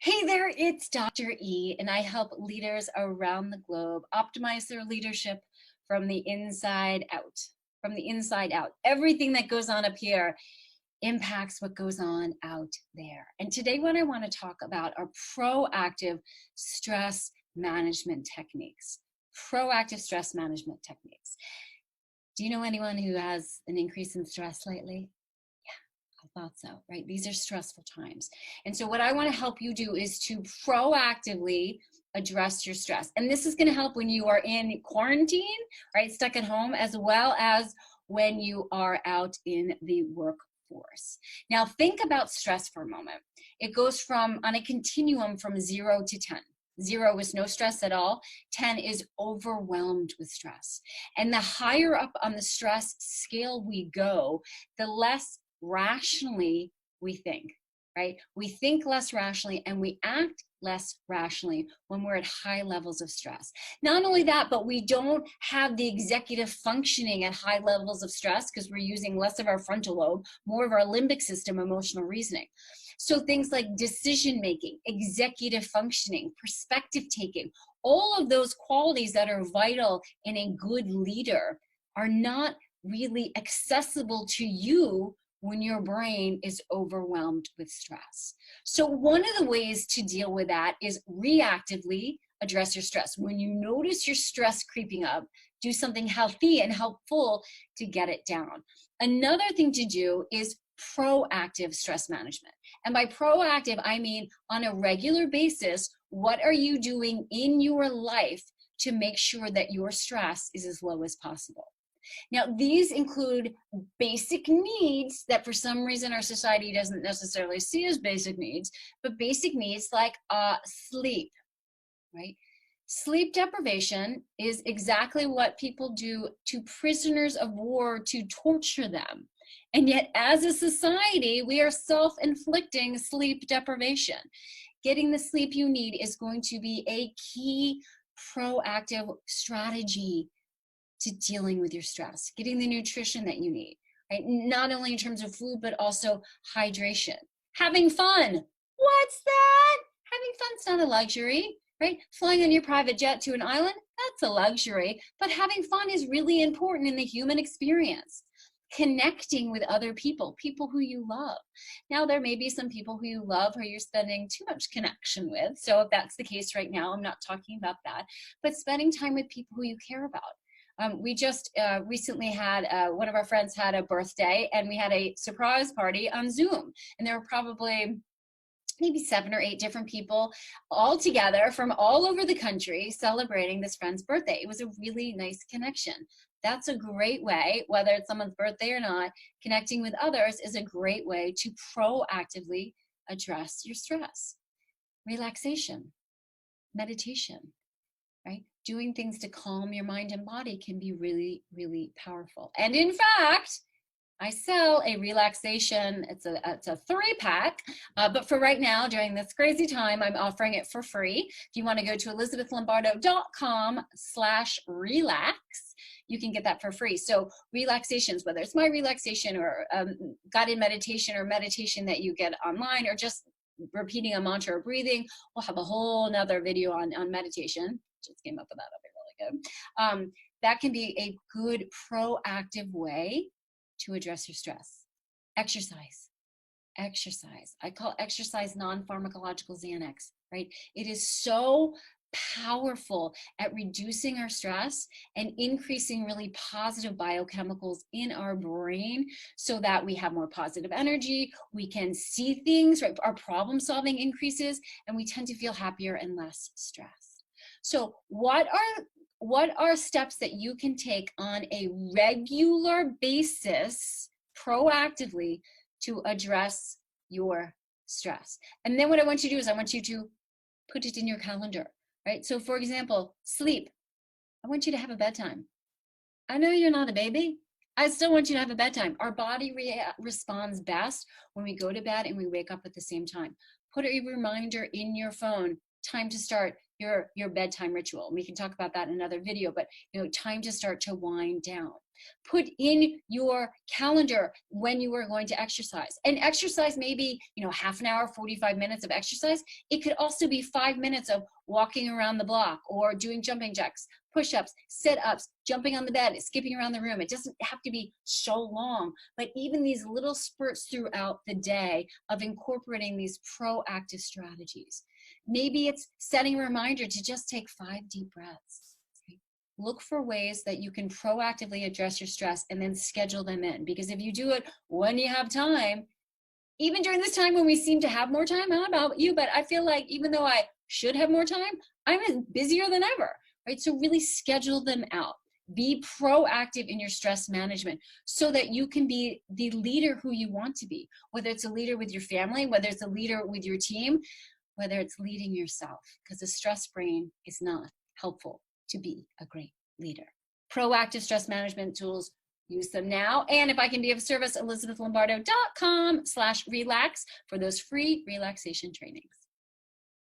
Hey there, it's Dr. E, and I help leaders around the globe optimize their leadership from the inside out. From the inside out. Everything that goes on up here impacts what goes on out there. And today, what I want to talk about are proactive stress management techniques. Proactive stress management techniques. Do you know anyone who has an increase in stress lately? I thought so, right? These are stressful times. And so what I want to help you do is to proactively address your stress. And this is going to help when you are in quarantine, right? Stuck at home, as well as when you are out in the workforce. Now think about stress for a moment. It goes from on a continuum from 0 to 10. 0 is no stress at all. 10 is overwhelmed with stress. And the higher up on the stress scale we go, the less rationally we think, right? We think less rationally and we act less rationally when we're at high levels of stress. Not only that, but we don't have the executive functioning at high levels of stress because we're using less of our frontal lobe, more of our limbic system, emotional reasoning. So things like decision making, executive functioning, perspective taking, all of those qualities that are vital in a good leader are not really accessible to you when your brain is overwhelmed with stress. So one of the ways to deal with that is reactively address your stress. When you notice your stress creeping up, do something healthy and helpful to get it down. Another thing to do is proactive stress management. And by proactive, I mean on a regular basis, what are you doing in your life to make sure that your stress is as low as possible? Now, these include basic needs that for some reason our society doesn't necessarily see as basic needs, but basic needs like sleep, right? Sleep deprivation is exactly what people do to prisoners of war to torture them. And yet, as a society, we are self-inflicting sleep deprivation. Getting the sleep you need is going to be a key proactive strategy to dealing with your stress, getting the nutrition that you need, right? Not only in terms of food, but also hydration. Having fun. What's that? Having fun's not a luxury, right? Flying on your private jet to an island, that's a luxury, but having fun is really important in the human experience. Connecting with other people, people who you love. Now, there may be some people who you love who you're spending too much connection with. So if that's the case right now, I'm not talking about that, but spending time with people who you care about. We just recently had, one of our friends had a birthday and we had a surprise party on Zoom. And there were probably maybe 7 or 8 different people all together from all over the country celebrating this friend's birthday. It was a really nice connection. That's a great way, whether it's someone's birthday or not, connecting with others is a great way to proactively address your stress. Relaxation, meditation, right? Doing things to calm your mind and body can be really, really powerful. And in fact, I sell a relaxation, it's a 3-pack, but for right now, during this crazy time, I'm offering it for free. If you want to go to elizabethlombardo.com/relax, you can get that for free. So relaxations, whether it's my relaxation or guided meditation or meditation that you get online or just repeating a mantra or breathing, we'll have a whole nother video on meditation. Just came up with that, that'll be really good. That can be a good proactive way to address your stress. Exercise. I call exercise non-pharmacological Xanax, right? It is so powerful at reducing our stress and increasing really positive biochemicals in our brain so that we have more positive energy, we can see things, right? Our problem solving increases, and we tend to feel happier and less stressed. So what are steps that you can take on a regular basis proactively to address your stress? And then what I want you to do is I want you to put it in your calendar, right? So for example, sleep. I want you to have a bedtime. I know you're not a baby. I still want you to have a bedtime. Our body responds best when we go to bed and we wake up at the same time. Put a reminder in your phone, time to start your bedtime ritual. We can talk about that in another video, but time to start to wind down. Put in your calendar when you are going to exercise. And exercise may be, half an hour, 45 minutes of exercise. It could also be 5 minutes of walking around the block or doing jumping jacks, push-ups, sit-ups, jumping on the bed, skipping around the room. It doesn't have to be so long, but even these little spurts throughout the day of incorporating these proactive strategies. Maybe it's setting a reminder to just take 5 deep breaths. Look for ways that you can proactively address your stress and then schedule them in. Because if you do it when you have time, even during this time when we seem to have more time, I don't know about you, but I feel like even though I should have more time, I'm busier than ever, right? So really schedule them out. Be proactive in your stress management so that you can be the leader who you want to be, whether it's a leader with your family, whether it's a leader with your team, whether it's leading yourself, because a stress brain is not helpful to be a great leader. Proactive stress management tools, use them now. And if I can be of service, ElizabethLombardo.com/relax for those free relaxation trainings.